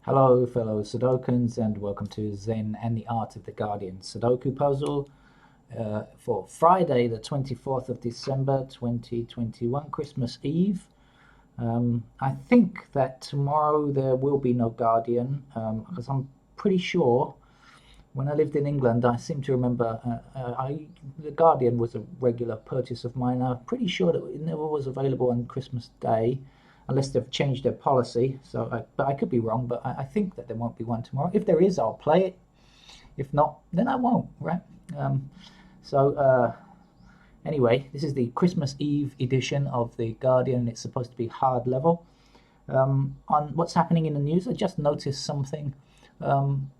Hello, fellow Sudokans, and welcome to Zen and the Art of the Guardian Sudoku puzzle for Friday, the 24th of December 2021, Christmas Eve. I think that tomorrow there will be no Guardian because I'm pretty sure when I lived in England, I seem to remember the Guardian was a regular purchase of mine. I'm pretty sure that it never was available on Christmas Day, unless they've changed their policy. But I could be wrong. But I think that there won't be one tomorrow. If there is, I'll play it. If not, then I won't. Right. Um, so anyway, this is the Christmas Eve edition of the Guardian. It's supposed to be hard level. On what's happening in the news, I just noticed something. Um,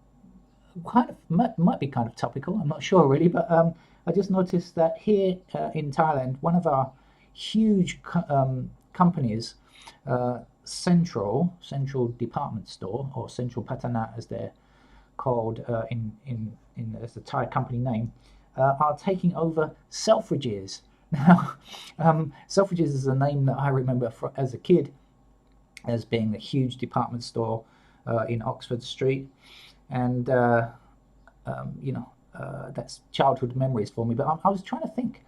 Kind of might be kind of topical. I'm not sure really, but I just noticed that here in Thailand, one of our huge companies, Central Department Store, or Central Patana as they're called in as the Thai company name, are taking over Selfridges. Now, Selfridges is a name that I remember as a kid as being a huge department store in Oxford Street, and that's childhood memories for me. But I was trying to think.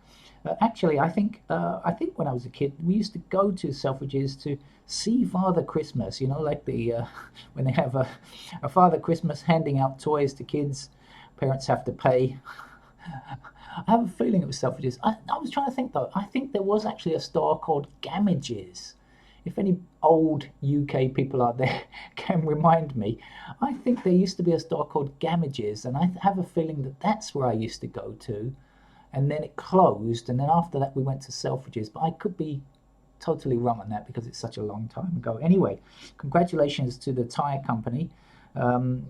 Actually, I think when I was a kid, we used to go to Selfridges to see Father Christmas. You know, like the when they have a Father Christmas handing out toys to kids, parents have to pay. I have a feeling it was Selfridges. I was trying to think though. I think there was actually a store called Gamages. If any old UK people out there can remind me, I think there used to be a store called Gamages, and I have a feeling that that's where I used to go to, and then it closed, and then after that we went to Selfridges, but I could be totally wrong on that because it's such a long time ago. Anyway, congratulations to the Thai company um,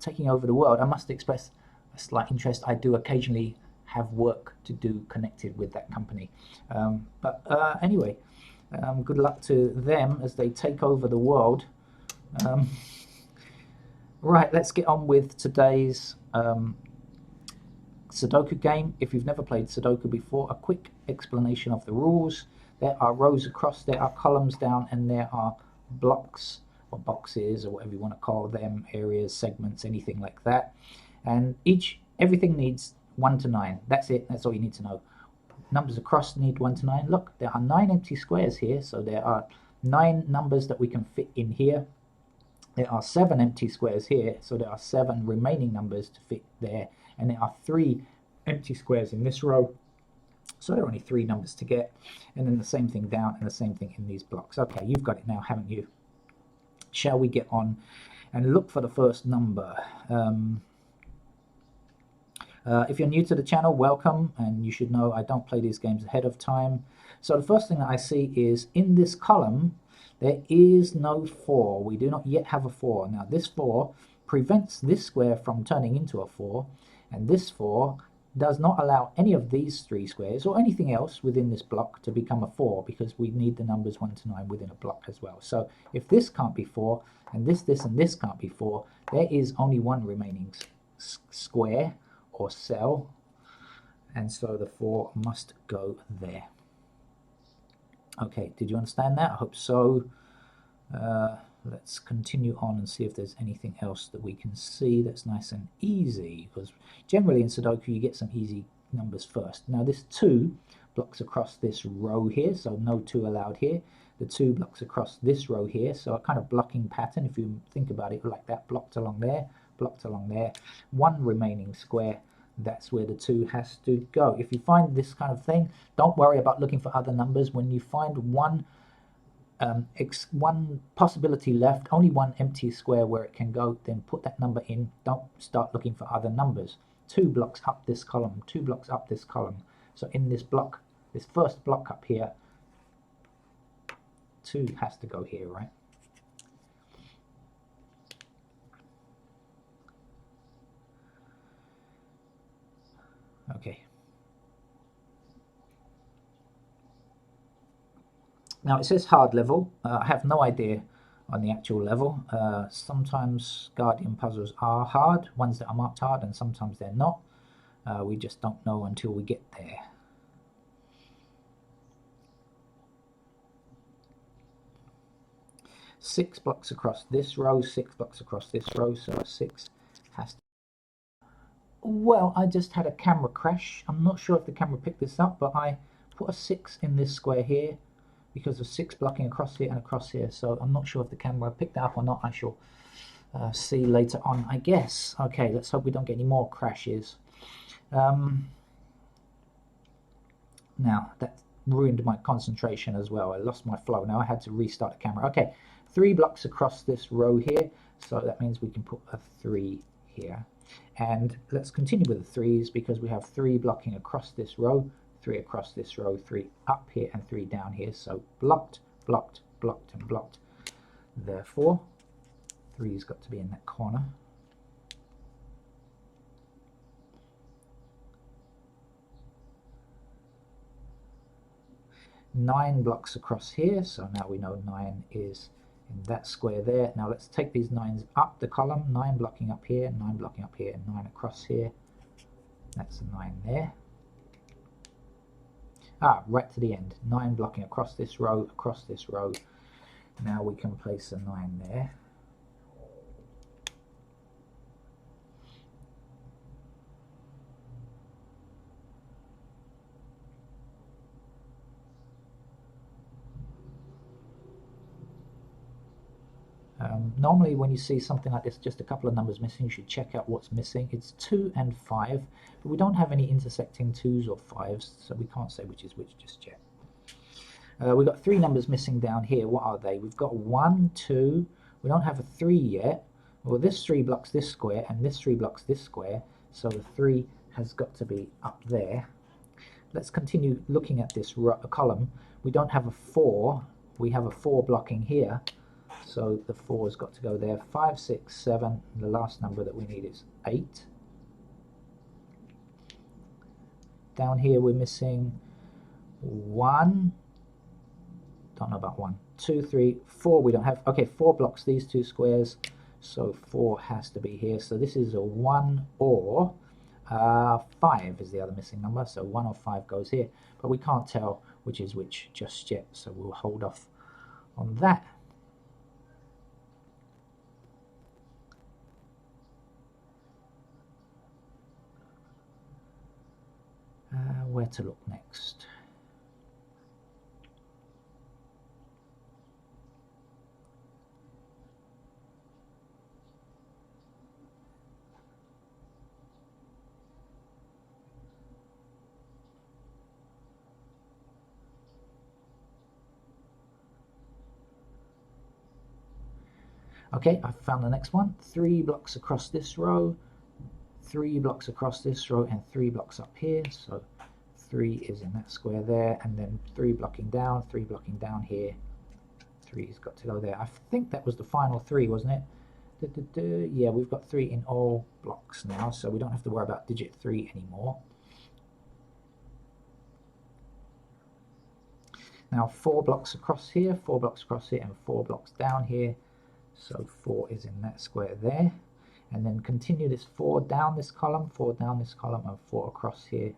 taking over the world. I must express a slight interest. I do occasionally have work to do connected with that company. But anyway, good luck to them as they take over the world. Um, right, let's get on with today's Sudoku game. If you've never played Sudoku before, a quick explanation of the rules. There are rows across, there are columns down, and there are blocks or boxes or whatever you want to call them, areas, segments, anything like that. And everything needs 1 to 9. That's it. That's all you need to know. Numbers across need 1 to 9. Look, there are 9 empty squares here, so there are 9 numbers that we can fit in here. There are 7 empty squares here, so there are 7 remaining numbers to fit there. And there are 3 empty squares in this row, so there are only 3 numbers to get. And then the same thing down and the same thing in these blocks. Okay, you've got it now, haven't you? Shall we get on and look for the first number? If you're new to the channel, welcome, and you should know I don't play these games ahead of time. So the first thing that I see is in this column, there is no 4. We do not yet have a 4. Now this 4 prevents this square from turning into a 4, and this 4 does not allow any of these 3 squares or anything else within this block to become a 4, because we need the numbers 1 to 9 within a block as well. So if this can't be 4, and this, and this can't be 4, there is only one remaining square or cell, and so the 4 must go there. Okay, did you understand that? I hope so. Let's continue on and see if there's anything else that we can see that's nice and easy, because generally in Sudoku you get some easy numbers first. Now this 2 blocks across this row here, so no 2 allowed here. The 2 blocks across this row here, so a kind of blocking pattern if you think about it like that, blocked along there, blocked along there. One remaining square, that's where the 2 has to go. If you find this kind of thing, don't worry about looking for other numbers. When you find one possibility left, only one empty square where it can go, then put that number in. Don't start looking for other numbers. 2 blocks up this column, 2 blocks up this column. So in this block, this first block up here, 2 has to go here, right? Okay. Now it says hard level. I have no idea on the actual level. Sometimes Guardian puzzles are hard, ones that are marked hard, and sometimes they're not. We just don't know until we get there. 6 blocks across this row, 6 blocks across this row, so a 6 has to... Well, I just had a camera crash. I'm not sure if the camera picked this up, but I put a 6 in this square here because of 6 blocking across here and across here, so I'm not sure if the camera picked that up or not. I shall see later on, I guess. Okay, let's hope we don't get any more crashes. Now, that ruined my concentration as well. I lost my flow. Now I had to restart the camera. Okay, 3 blocks across this row here, so that means we can put a 3 here. And let's continue with the 3s because we have 3 blocking across this row, 3 across this row, 3 up here and 3 down here. So blocked, blocked, blocked and blocked. Therefore, 3's got to be in that corner. Nine blocks across here, so now we know 9 is in that square there. Now let's take these 9s up the column, 9 blocking up here, 9 blocking up here, and 9 across here. That's a 9 there. Right to the end. 9 blocking across this row, across this row. Now we can place a 9 there. Normally when you see something like this, just a couple of numbers missing, you should check out what's missing. It's 2 and 5, but we don't have any intersecting 2s or 5s, so we can't say which is which just yet. We've got 3 numbers missing down here. What are they? We've got 1, 2, we don't have a 3 yet. Well, this 3 blocks this square, and this 3 blocks this square, so the 3 has got to be up there. Let's continue looking at this column. We don't have a 4, we have a 4 blocking here. So the 4's got to go there. 5, 6, 7. The last number that we need is 8. Down here we're missing 1. Don't know about 1. 2, 3, 4 we don't have. Okay, 4 blocks these 2 squares. So 4 has to be here. So this is a 1 or 5 is the other missing number. So 1 or 5 goes here. But we can't tell which is which just yet. So we'll hold off on that. Where to look next? Okay, I found the next one. 3 blocks across this row, 3 blocks across this row, and 3 blocks up here. So 3 is in that square there, and then 3 blocking down, 3 blocking down here. 3's got to go there. I think that was the final 3, wasn't it? Yeah, we've got 3 in all blocks now, so we don't have to worry about digit 3 anymore. Now 4 blocks across here, 4 blocks across here, and 4 blocks down here. So 4 is in that square there. And then continue this 4 down this column, 4 down this column, and 4 across here.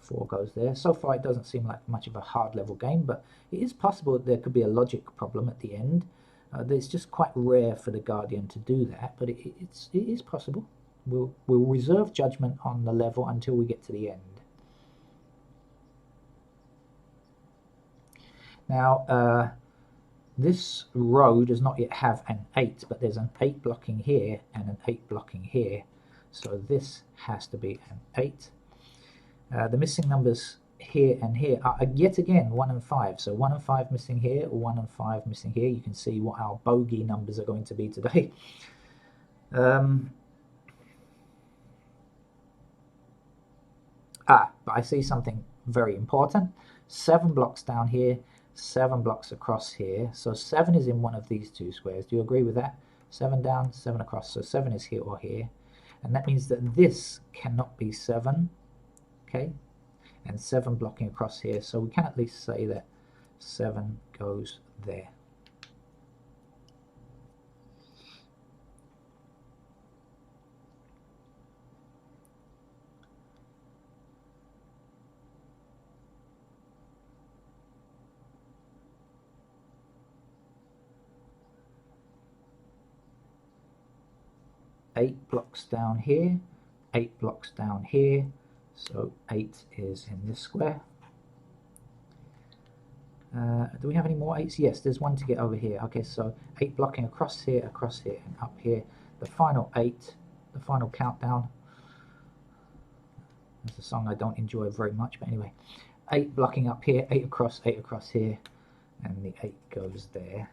4 goes there. So far it doesn't seem like much of a hard level game, but it is possible that there could be a logic problem at the end. It's just quite rare for the Guardian to do that, but it is possible. We'll reserve judgment on the level until we get to the end. Now, this row does not yet have an 8, but there's an 8 blocking here and an 8 blocking here. So this has to be an 8. The missing numbers here and here are yet again 1 and 5. So 1 and 5 missing here, 1 and 5 missing here. You can see what our bogey numbers are going to be today. But I see something very important. 7 blocks down here, 7 blocks across here. So 7 is in one of these 2 squares. Do you agree with that? 7 down, 7 across. So 7 is here or here. And that means that this cannot be 7. Okay? And 7 blocking across here. So we can at least say that 7 goes there. 8 blocks down here, 8 blocks down here, so 8 is in this square. Do we have any more 8s? Yes, there's one to get over here. Okay, so 8 blocking across here, and up here. The final 8, the final countdown. It's a song I don't enjoy very much, but anyway. 8 blocking up here, 8 across here, and the 8 goes there.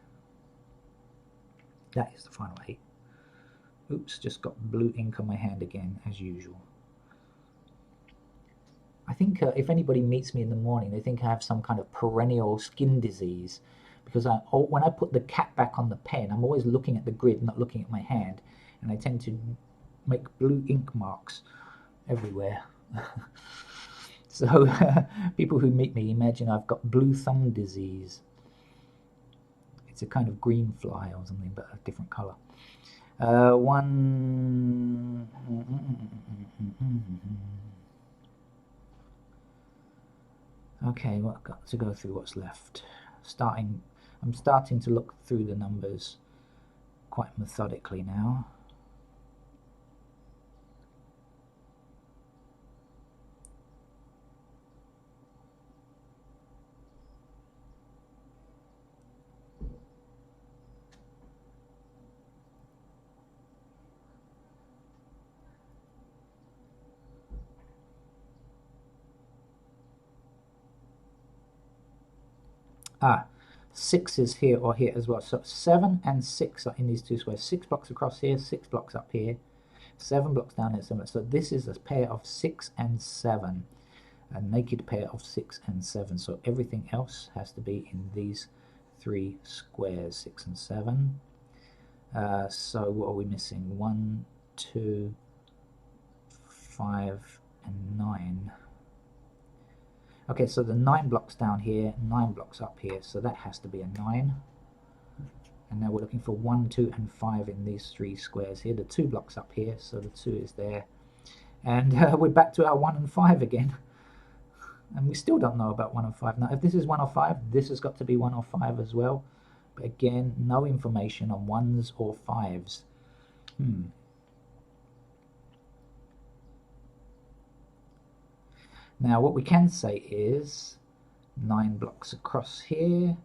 That is the final 8. Oops, just got blue ink on my hand again, as usual. I think if anybody meets me in the morning, they think I have some kind of perennial skin disease, because when I put the cap back on the pen, I'm always looking at the grid, not looking at my hand, and I tend to make blue ink marks everywhere. So people who meet me imagine I've got blue thumb disease. It's a kind of green fly or something, but a different color. One. Okay, well, I've got to go through what's left. I'm starting to look through the numbers quite methodically now. Ah, 6 is here or here as well. So 7 and 6 are in these two squares. 6 blocks across here, 6 blocks up here, 7 blocks down here, 7. So this is a pair of 6 and 7. A naked pair of 6 and 7. So everything else has to be in these 3 squares, 6 and 7. So what are we missing? 1, 2, 5, and 9. Okay, so the 9 blocks down here, 9 blocks up here, so that has to be a 9. And now we're looking for 1, 2, and 5 in these 3 squares here. The 2 blocks up here, so the 2 is there. And we're back to our 1 and 5 again. And we still don't know about 1 and 5. Now, if this is 1 or 5, this has got to be 1 or 5 as well. But again, no information on 1s or 5s. Now, what we can say is 9 blocks across here,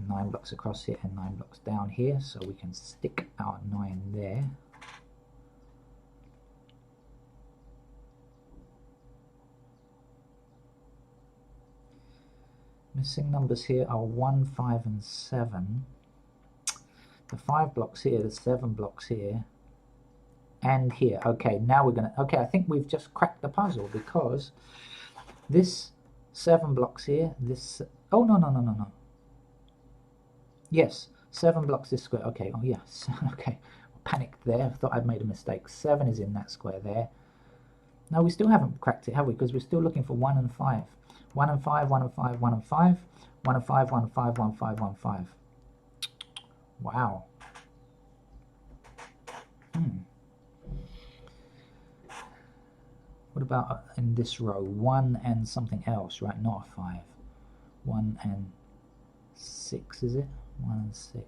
9 blocks across here, and 9 blocks down here. So we can stick our 9 there. Missing numbers here are 1, 5, and 7. The 5 blocks here, the 7 blocks here, and here. Okay, now we're going to... Okay, I think we've just cracked the puzzle, because this 7 blocks here, this... Oh, no. Yes, 7 blocks this square. Okay, oh, yes. Okay, panicked there. I thought I'd made a mistake. 7 is in that square there. No, we still haven't cracked it, have we? Because we're still looking for 1 and 5. 1 and 5, 1 and 5, 1 and 5, 1 and 5, 1 and 5, 1 and 5, 1 and 5. Wow. What about in this row? 1 and something else, right? Not a 5. 1 and 6, is it? 1 and 6.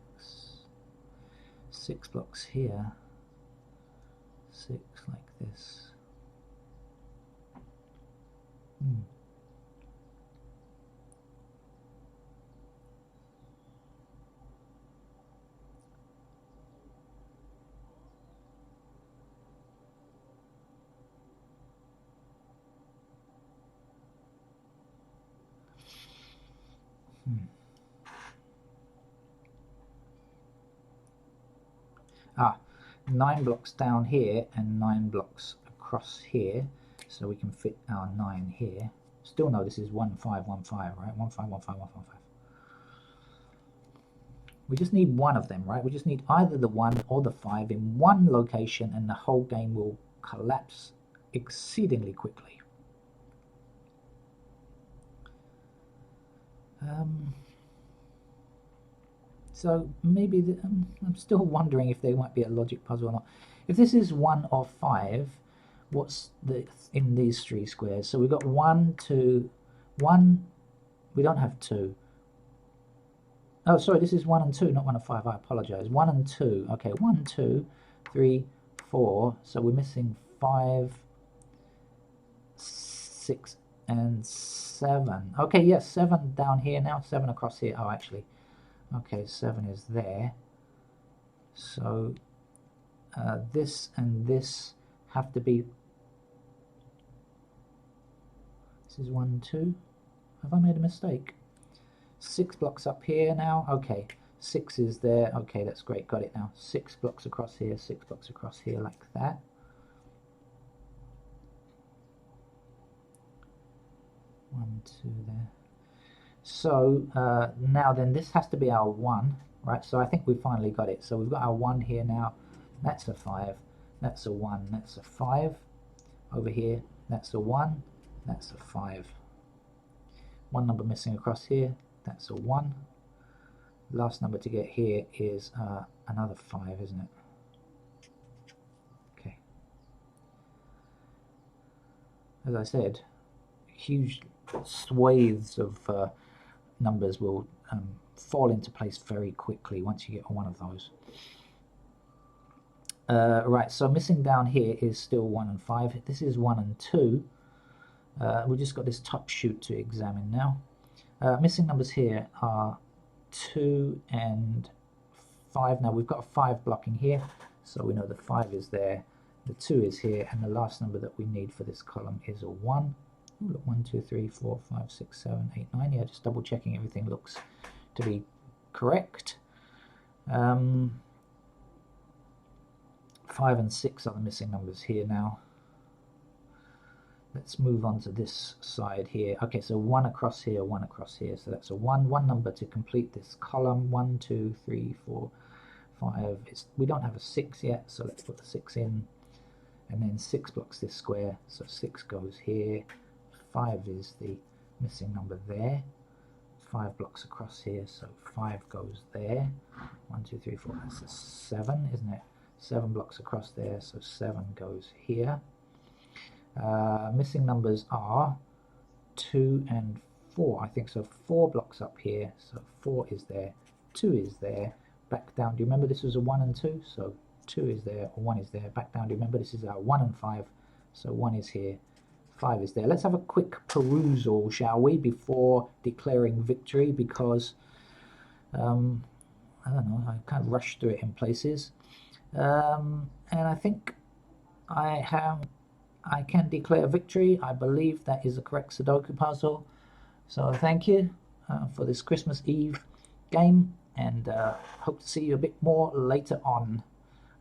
6 blocks here. 6 like this. Ah, 9 blocks down here and 9 blocks across here, so we can fit our 9 here. Still no, this is 1, 5, 1, 5, right? 1, 5, 1, 5, 1, 5, 5. We just need one of them, right? We just need either the 1 or the 5 in one location, and the whole game will collapse exceedingly quickly. So maybe I'm still wondering if there might be a logic puzzle or not. If this is 1 or 5, what's in these 3 squares? So we've got 1, 2, 1. We don't have 2. Oh, sorry, this is 1 and 2, not 1 and 5. I apologize. 1 and 2. Okay, 1, 2, 3, 4, so we're missing 5, 6, and 7. Okay, yes, 7 down here now, 7 across here. Oh, actually, okay, 7 is there. So this and this have to be. This is 1, 2. Have I made a mistake? 6 blocks up here now. Okay, 6 is there. Okay, that's great. Got it now. 6 blocks across here, 6 blocks across here, like that. One, 2 there. So now then, this has to be our 1, right? So I think we finally got it. So we've got our 1 here now. That's a 5. That's a 1. That's a 5. Over here, that's a 1. That's a 5. One number missing across here. That's a 1. Last number to get here is another 5, isn't it? Okay. As I said, huge swathes of numbers will fall into place very quickly once you get one of those. Right, so missing down here is still 1 and 5. This is 1 and 2. We've just got this top shoot to examine now. Missing numbers here are 2 and 5. Now we've got a 5 blocking here, so we know the 5 is there, the 2 is here, and the last number that we need for this column is a 1. Ooh, look, 1, 2, 3, 4, 5, 6, 7, 8, 9. Yeah, just double checking everything looks to be correct. 5 and 6 are the missing numbers here now. Let's move on to this side here. Okay, so 1 across here, 1 across here. So that's a 1. One number to complete this column. 1, 2, 3, 4, 5. We don't have a 6 yet, so let's put the 6 in. And then 6 blocks this square, so 6 goes here. 5 is the missing number there. 5 blocks across here, so 5 goes there. 1, 2, 3, 4. That's a 7, isn't it? 7 blocks across there, so 7 goes here. Missing numbers are 2 and 4, I think. So 4 blocks up here, so 4 is there, 2 is there, back down. Do you remember this was a 1 and 2? So 2 is there, or 1 is there, back down. Do you remember this is our 1 and 5? So 1 is here, 5 is there. Let's have a quick perusal, shall we, before declaring victory, because I don't know, I kind of rushed through it in places. And I think I can declare victory. I believe that is a correct Sudoku puzzle. So thank you for this Christmas Eve game, and hope to see you a bit more later on.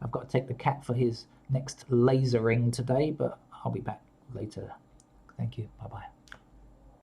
I've got to take the cat for his next lasering today, but I'll be back later. Thank you. Bye-bye.